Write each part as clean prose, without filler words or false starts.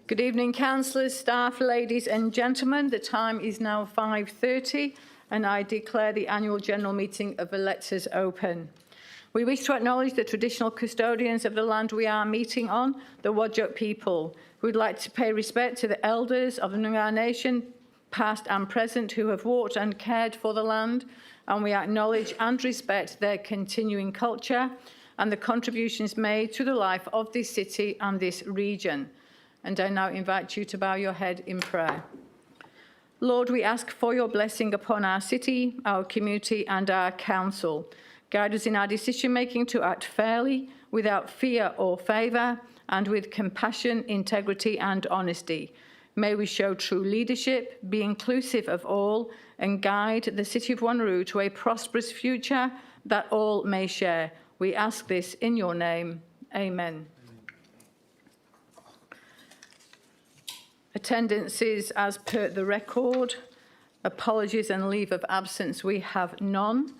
Good evening, councillors, staff, ladies and gentlemen. The time is now 5:30 and I declare the annual general meeting of electors open. We wish to acknowledge the traditional custodians of the land we are meeting on, the Whadjuk people. We'd like to pay respect to the elders of the Noongar Nation, past and present, who have walked and cared for the land, and we acknowledge and respect their continuing culture and the contributions made to the life of this city and this region. And I now invite you to bow your head in prayer. Lord, we ask for your blessing upon our city, our community and our council. Guide us in our decision-making to act fairly, without fear or favour, and with compassion, integrity and honesty. May we show true leadership, be inclusive of all, and guide the city of Wanneroo to a prosperous future that all may share. We ask this in your name. Amen. Attendances as per the record. Apologies and leave of absence, we have none.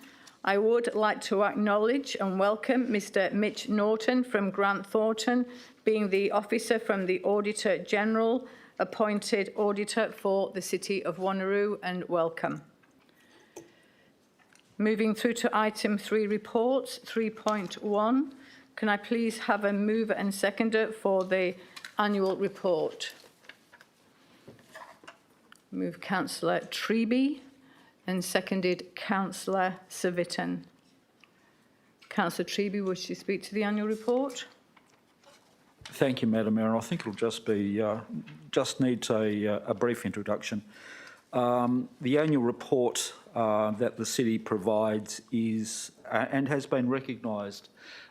I would like to acknowledge and welcome Mr. Mitch Norton from Grant Thornton, being the officer from the Auditor General, appointed auditor for the City of Wanneroo, and welcome. Moving through to item 3 reports, 3.1. Can I please have a mover and seconder for the annual report? Move Councillor Treby and seconded Councillor Civic. Councillor Treby, wish to speak to the annual report? Thank you, Madam Mayor. I think it'll just be needs a brief introduction. The annual report that the city provides is and has been recognised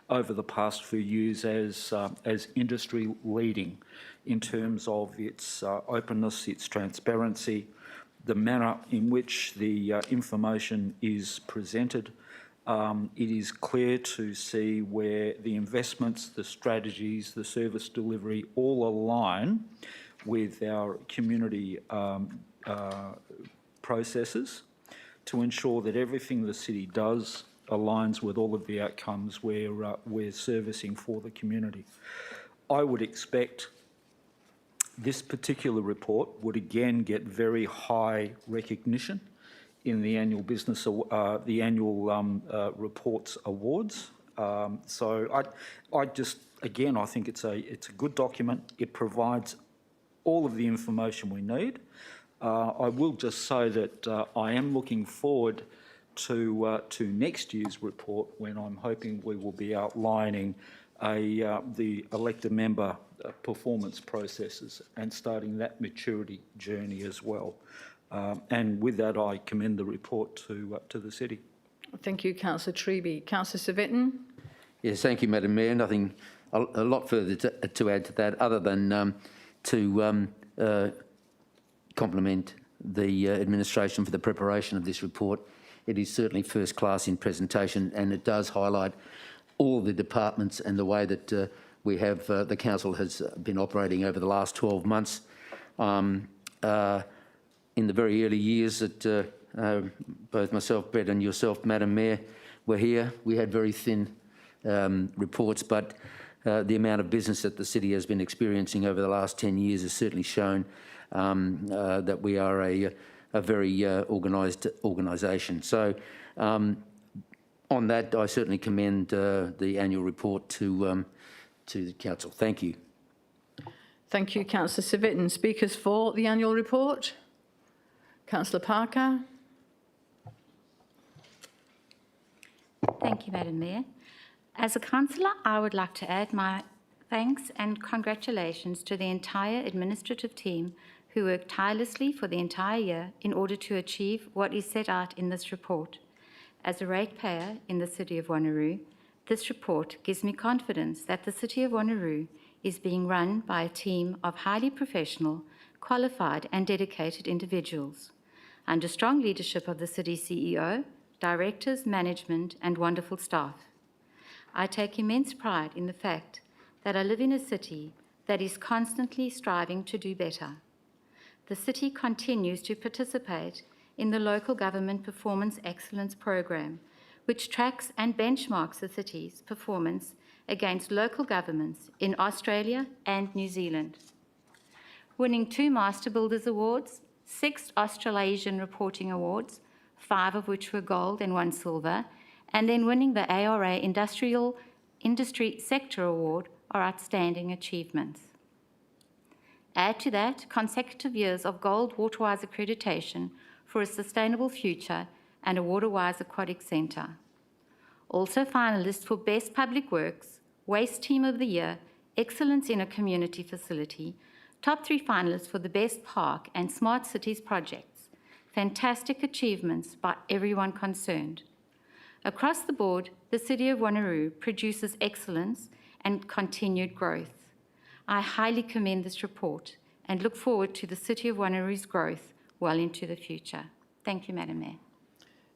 over the past few years as industry leading in terms of its openness, its transparency, the manner in which the information is presented. It is clear to see where the investments, the strategies, the service delivery all align with our community processes to ensure that everything the city does aligns with all of the outcomes we're servicing for the community. I would expect this particular report would again get very high recognition in the annual reports awards. So I think it's a good document. It provides all of the information we need. I will just say that I am looking forward to next year's report, when I'm hoping we will be outlining the elected member performance processes and starting that maturity journey as well. And with that, I commend the report to the city. Thank you, Councillor Treby. Councillor Civic. Yes, thank you, Madam Mayor. Nothing a lot further to add to that, other than to compliment the administration for the preparation of this report. It is certainly first class in presentation, and it does highlight all the departments and the way that we have the council has been operating over the last 12 months. In the very early years that both myself, Brett, and yourself, Madam Mayor, were here, we had very thin reports, but the amount of business that the city has been experiencing over the last 10 years has certainly shown that we are a very organised organisation. So on that, I certainly commend the annual report to the council. Thank you. Thank you, Councillor Civic. And speakers for the annual report? Councillor Parker. Thank you, Madam Mayor. As a councillor, I would like to add my thanks and congratulations to the entire administrative team who worked tirelessly for the entire year in order to achieve what is set out in this report. As a ratepayer in the City of Wanneroo, this report gives me confidence that the City of Wanneroo is being run by a team of highly professional, qualified and dedicated individuals, under strong leadership of the City CEO, directors, management and wonderful staff. I take immense pride in the fact that I live in a city that is constantly striving to do better. The city continues to participate in the Local Government Performance Excellence Program, which tracks and benchmarks the city's performance against local governments in Australia and New Zealand. winning 2 Master Builders Awards, 6 Australasian Reporting Awards, 5 of which were gold and 1 silver, and then winning the ARA Industry Sector Award are outstanding achievements. Add to that consecutive years of Gold Waterwise accreditation for a sustainable future and a Waterwise Aquatic Centre. Also finalists for Best Public Works, Waste Team of the Year, Excellence in a Community Facility, top 3 finalists for the Best Park and Smart Cities projects. Fantastic achievements by everyone concerned. Across the board, the City of Wanneroo produces excellence and continued growth. I highly commend this report and look forward to the City of Wanneroo's growth well into the future. Thank you, Madam Mayor.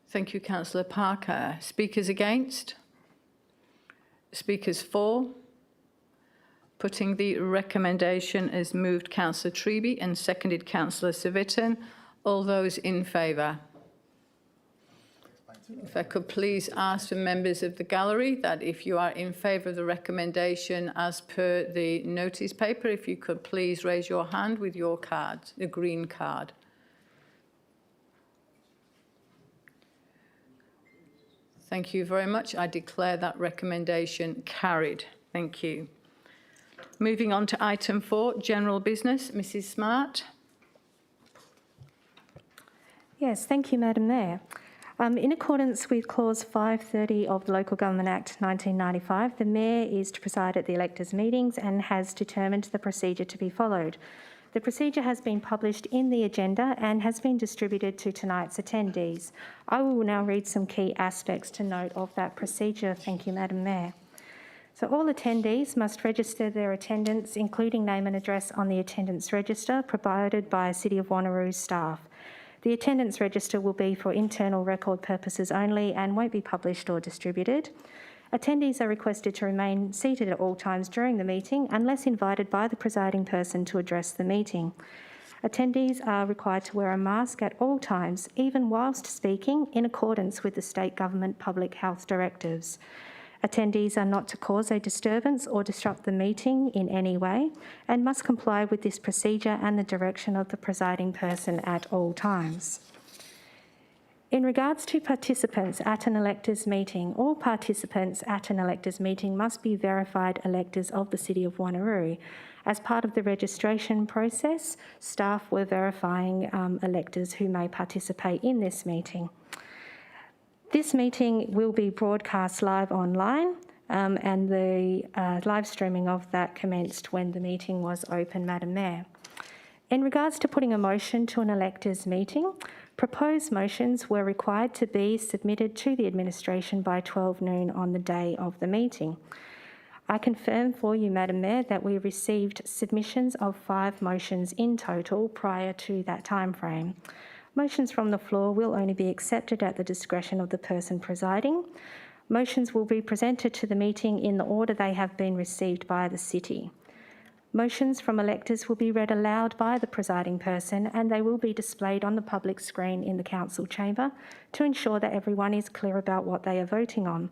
Thank you, Councillor Parker. Speakers against? Speakers for? Putting the recommendation as moved Councillor Treby and seconded Councillor Civic. All those in favour? If I could please ask the members of the gallery that if you are in favour of the recommendation as per the notice paper, if you could please raise your hand with your card, the green card. Thank you very much. I declare that recommendation carried. Thank you. Moving on to item 4, general business. Mrs. Smart. Yes, thank you, Madam Mayor. In accordance with Clause 530 of the Local Government Act 1995, the Mayor is to preside at the electors' meetings and has determined the procedure to be followed. The procedure has been published in the agenda and has been distributed to tonight's attendees. I will now read some key aspects to note of that procedure. Thank you, Madam Mayor. So all attendees must register their attendance, including name and address, on the attendance register provided by City of Wanneroo staff. The attendance register will be for internal record purposes only and won't be published or distributed. Attendees are requested to remain seated at all times during the meeting unless invited by the presiding person to address the meeting. Attendees are required to wear a mask at all times, even whilst speaking, in accordance with the state government public health directives. Attendees are not to cause a disturbance or disrupt the meeting in any way and must comply with this procedure and the direction of the presiding person at all times. In regards to participants at an electors meeting, all participants at an electors meeting must be verified electors of the City of Wanneroo. As part of the registration process, staff were verifying electors who may participate in this meeting. This meeting will be broadcast live online and the live streaming of that commenced when the meeting was open, Madam Mayor. In regards to putting a motion to an electors meeting, proposed motions were required to be submitted to the administration by 12 noon on the day of the meeting. I confirm for you, Madam Mayor, that we received submissions of 5 motions in total prior to that timeframe. Motions from the floor will only be accepted at the discretion of the person presiding. Motions will be presented to the meeting in the order they have been received by the City. Motions from electors will be read aloud by the presiding person and they will be displayed on the public screen in the council chamber to ensure that everyone is clear about what they are voting on.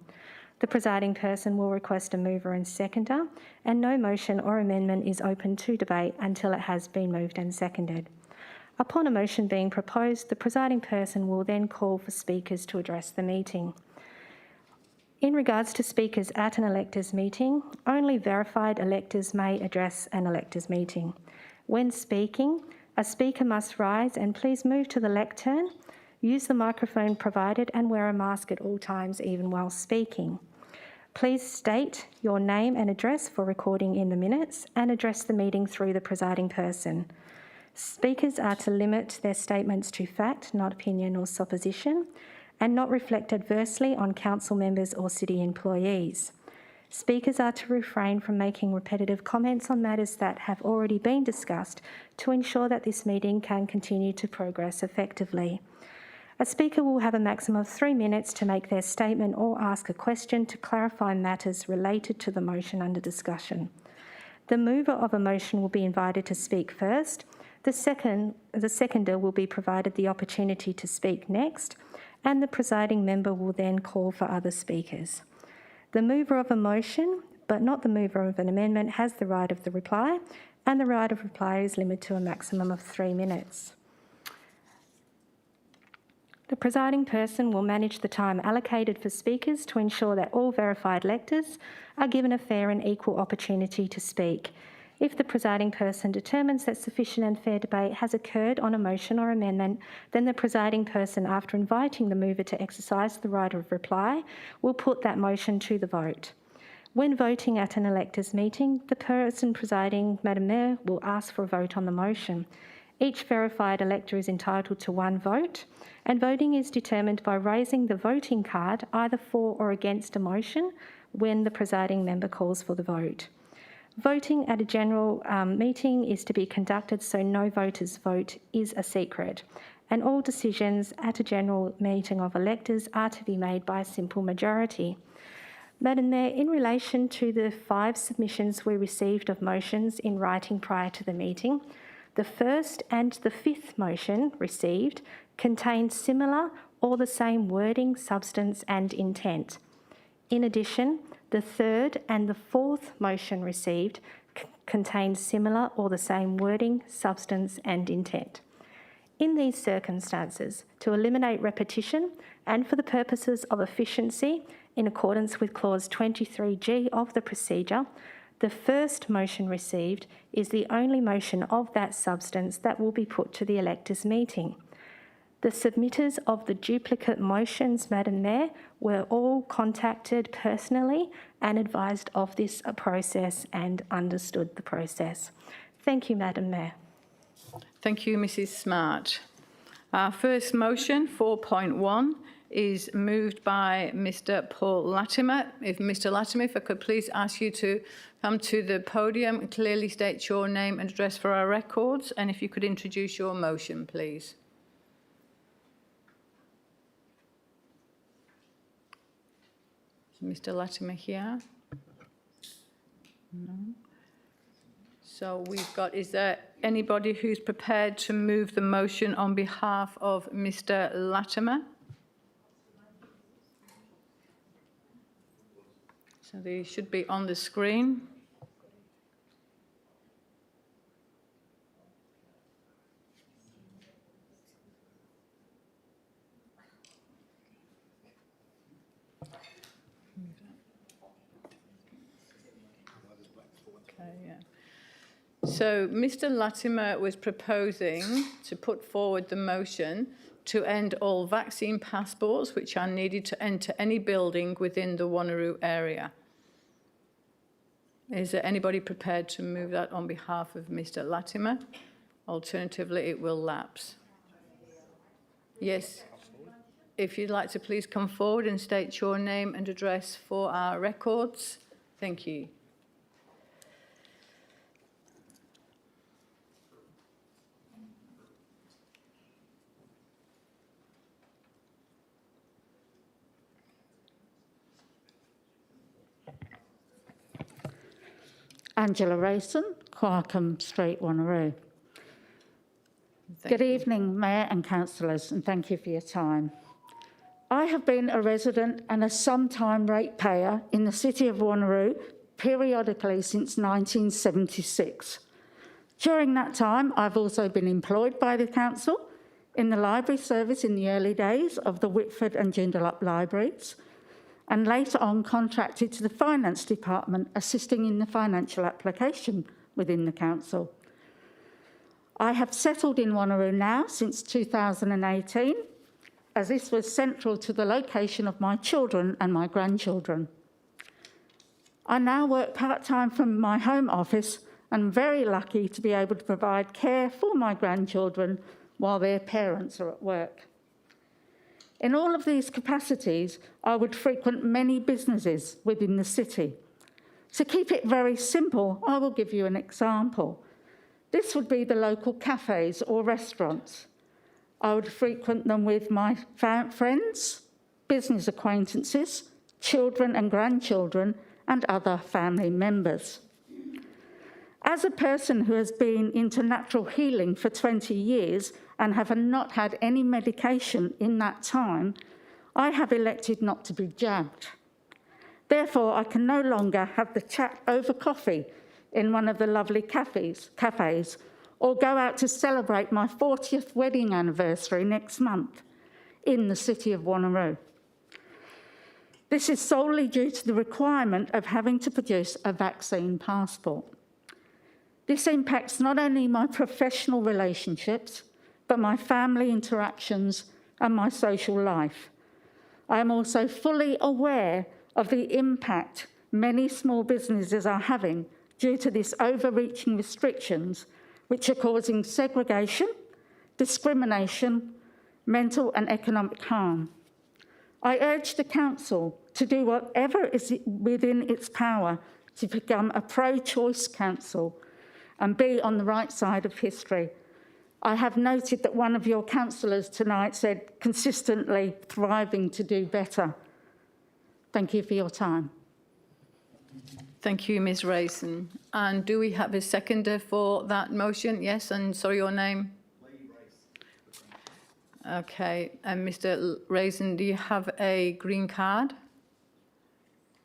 The presiding person will request a mover and seconder, and no motion or amendment is open to debate until it has been moved and seconded. Upon a motion being proposed, the presiding person will then call for speakers to address the meeting. In regards to speakers at an electors meeting, only verified electors may address an electors meeting. When speaking, a speaker must rise and please move to the lectern, use the microphone provided and wear a mask at all times, even while speaking. Please state your name and address for recording in the minutes and address the meeting through the presiding person. Speakers are to limit their statements to fact, not opinion or supposition, and not reflect adversely on council members or city employees. Speakers are to refrain from making repetitive comments on matters that have already been discussed to ensure that this meeting can continue to progress effectively. A speaker will have a maximum of 3 minutes to make their statement or ask a question to clarify matters related to the motion under discussion. The mover of a motion will be invited to speak first. The seconder will be provided the opportunity to speak next, and the presiding member will then call for other speakers. The mover of a motion, but not the mover of an amendment, has the right of the reply, and the right of reply is limited to a maximum of 3 minutes. The presiding person will manage the time allocated for speakers to ensure that all verified electors are given a fair and equal opportunity to speak. If the presiding person determines that sufficient and fair debate has occurred on a motion or amendment, then the presiding person, after inviting the mover to exercise the right of reply, will put that motion to the vote. When voting at an electors meeting, the person presiding, Madam Mayor, will ask for a vote on the motion. Each verified elector is entitled to 1 vote, and voting is determined by raising the voting card either for or against a motion when the presiding member calls for the vote. Voting at a general meeting is to be conducted so no voter's vote is a secret, and all decisions at a general meeting of electors are to be made by a simple majority. Madam Mayor, in relation to the 5 submissions we received of motions in writing prior to the meeting, the first and the 5th motion received contained similar or the same wording, substance and intent. In addition, the 3rd and the 4th motion received contained similar or the same wording, substance and intent. In these circumstances, to eliminate repetition and for the purposes of efficiency, in accordance with clause 23G of the procedure, the first motion received is the only motion of that substance that will be put to the electors' meeting. The submitters of the duplicate motions, Madam Mayor, were all contacted personally and advised of this process and understood the process. Thank you, Madam Mayor. Thank you, Mrs. Smart. Our first motion, 4.1, is moved by Mr. Paul Latimer. Mr. Latimer, if I could please ask you to come to the podium and clearly state your name and address for our records, and if you could introduce your motion, please. Is Mr. Latimer here? No. So we've got, is there anybody who's prepared to move the motion on behalf of Mr. Latimer? So they should be on the screen. Okay, yeah. So Mr. Latimer was proposing to put forward the motion to end all vaccine passports which are needed to enter any building within the Wanneroo area. Is there anybody prepared to move that on behalf of Mr. Latimer? Alternatively, it will lapse. Yes. If you'd like to please come forward and state your name and address for our records. Thank you. Angela Rayson, Quarkham Street, Wanneroo. Good evening, Mayor and Councillors, and thank you for your time. I have been a resident and a sometime ratepayer in the City of Wanneroo periodically since 1976. During that time, I've also been employed by the Council in the library service in the early days of the Whitford and Joondalup libraries, and later on contracted to the Finance Department, assisting in the financial application within the Council. I have settled in Wanneroo now since 2018, as this was central to the location of my children and my grandchildren. I now work part-time from my home office and I'm very lucky to be able to provide care for my grandchildren while their parents are at work. In all of these capacities, I would frequent many businesses within the city. To keep it very simple, I will give you an example. This would be the local cafes or restaurants. I would frequent them with my friends, business acquaintances, children and grandchildren, and other family members. As a person who has been into natural healing for 20 years and have not had any medication in that time, I have elected not to be jabbed. Therefore, I can no longer have the chat over coffee in one of the lovely cafes, or go out to celebrate my 40th wedding anniversary next month in the city of Wanneroo. This is solely due to the requirement of having to produce a vaccine passport. This impacts not only my professional relationships, but my family interactions and my social life. I am also fully aware of the impact many small businesses are having due to these overreaching restrictions, which are causing segregation, discrimination, mental and economic harm. I urge the Council to do whatever is within its power to become a pro-choice council and be on the right side of history. I have noted that one of your councillors tonight said consistently thriving to do better. Thank you for your time. Thank you, Ms Raisin. And do we have a seconder for that motion? Yes, and sorry, your name? Okay, and Mr Raisin, do you have a green card?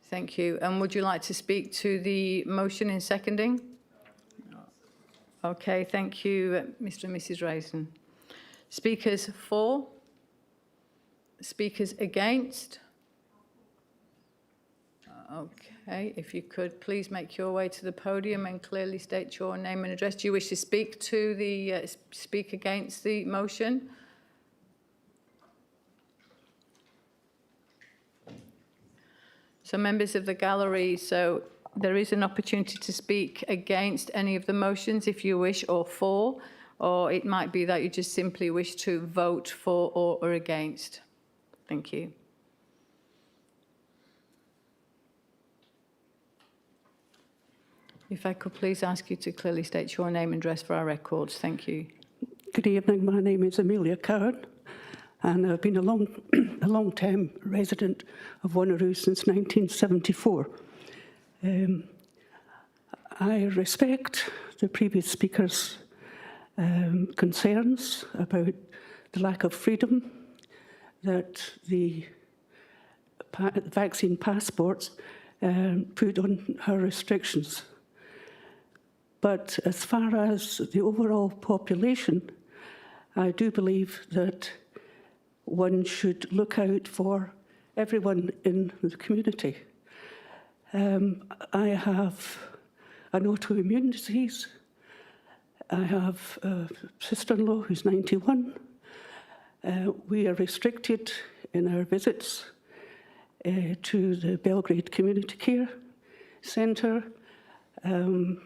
Thank you. And would you like to speak to the motion in seconding? Okay, thank you, Mr and Mrs Raisin. Speakers for? Speakers against? Okay, if you could please make your way to the podium and clearly state your name and address. Do you wish to speak to the speak against the motion? So members of the gallery, so there is an opportunity to speak against any of the motions if you wish, or for, or it might be that you just simply wish to vote for or against. Thank you. If I could please ask you to clearly state your name and address for our records. Thank you. Good evening. My name is Amelia Cowan, and I've been a long-time resident of Wanneroo since 1974. I respect the previous speaker's concerns about the lack of freedom that the vaccine passports put on her restrictions. But as far as the overall population, I do believe that one should look out for everyone in the community. I have an autoimmune disease. I have a sister-in-law who's 91. We are restricted in our visits to the Belgrade Community Care Centre. And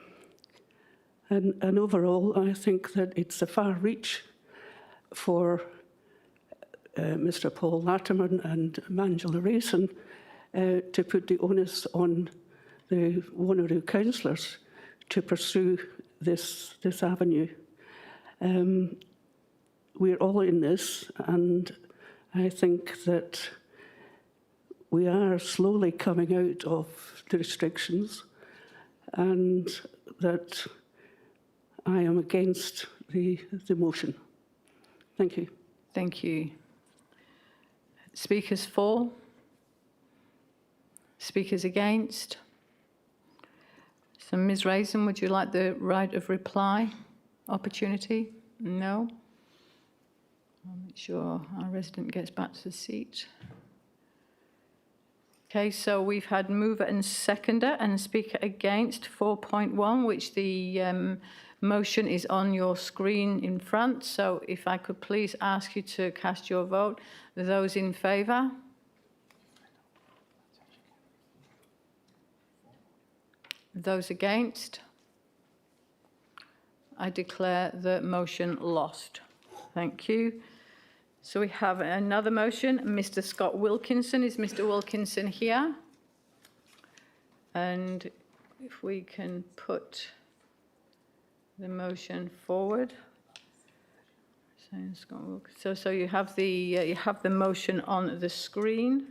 overall, I think that it's a far reach for Mr Paul Latimer and Angela Raisin to put the onus on the Wanneroo councillors to pursue this avenue. We're all in this, and I think that we are slowly coming out of the restrictions, and that I am against the motion. Thank you. Thank you. Speakers for? Speakers against? So Ms Raisin, would you like the right of reply opportunity? No? I'll make sure our resident gets back to the seat. Okay, so we've had mover and seconder and speaker against 4.1, which the motion is on your screen in front. So if I could please ask you to cast your vote. Those in favour? Those against? I declare the motion lost. Thank you. So we have another motion. Mr Scott Wilkinson. Is Mr Wilkinson here? And if we can put the motion forward. So you have the motion on the screen.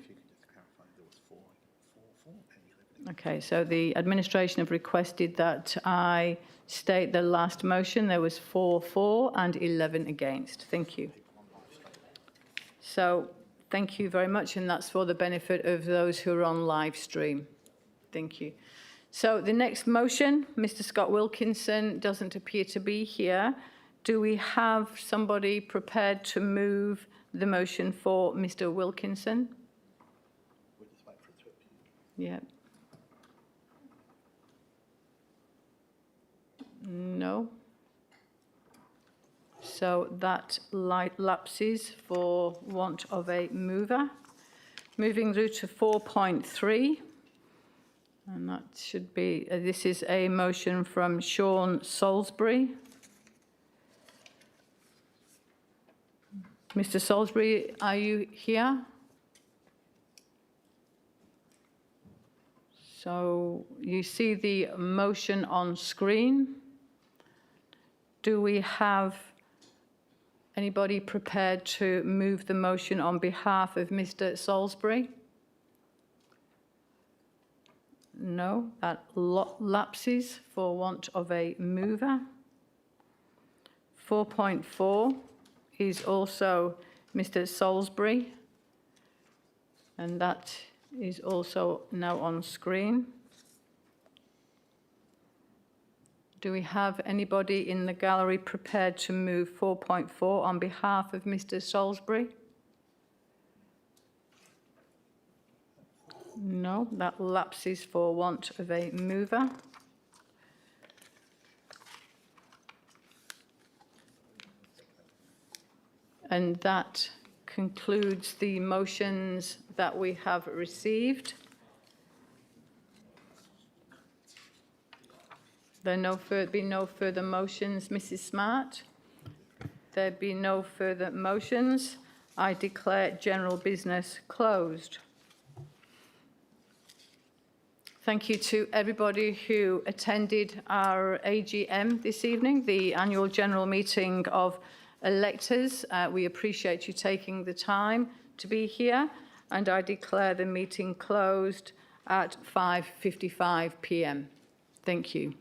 Okay, so the administration have requested that I state the last motion. There was 4 for and 11 against. Thank you. So thank you very much, and that's for the benefit of those who are on live stream. Thank you. So the next motion, Mr. Scott Wilkinson doesn't appear to be here. Do we have somebody prepared to move the motion for Mr. Wilkinson? Yeah. No. So that lapses for want of a mover. Moving through to 4.3, and that should be, this is a motion from Sean Salisbury. Mr. Salisbury, are you here? So you see the motion on screen. Do we have anybody prepared to move the motion on behalf of Mr. Salisbury? No, that lapses for want of a mover. 4.4 is also Mr. Salisbury, and that is also now on screen. Do we have anybody in the gallery prepared to move 4.4 on behalf of Mr. Salisbury? No, that lapses for want of a mover. And that concludes the motions that we have received. There be no further motions, Mrs. Smart. There be no further motions. I declare general business closed. Thank you to everybody who attended our AGM this evening, the annual general meeting of electors. We appreciate you taking the time to be here, and I declare the meeting closed at 5:55 p.m. Thank you.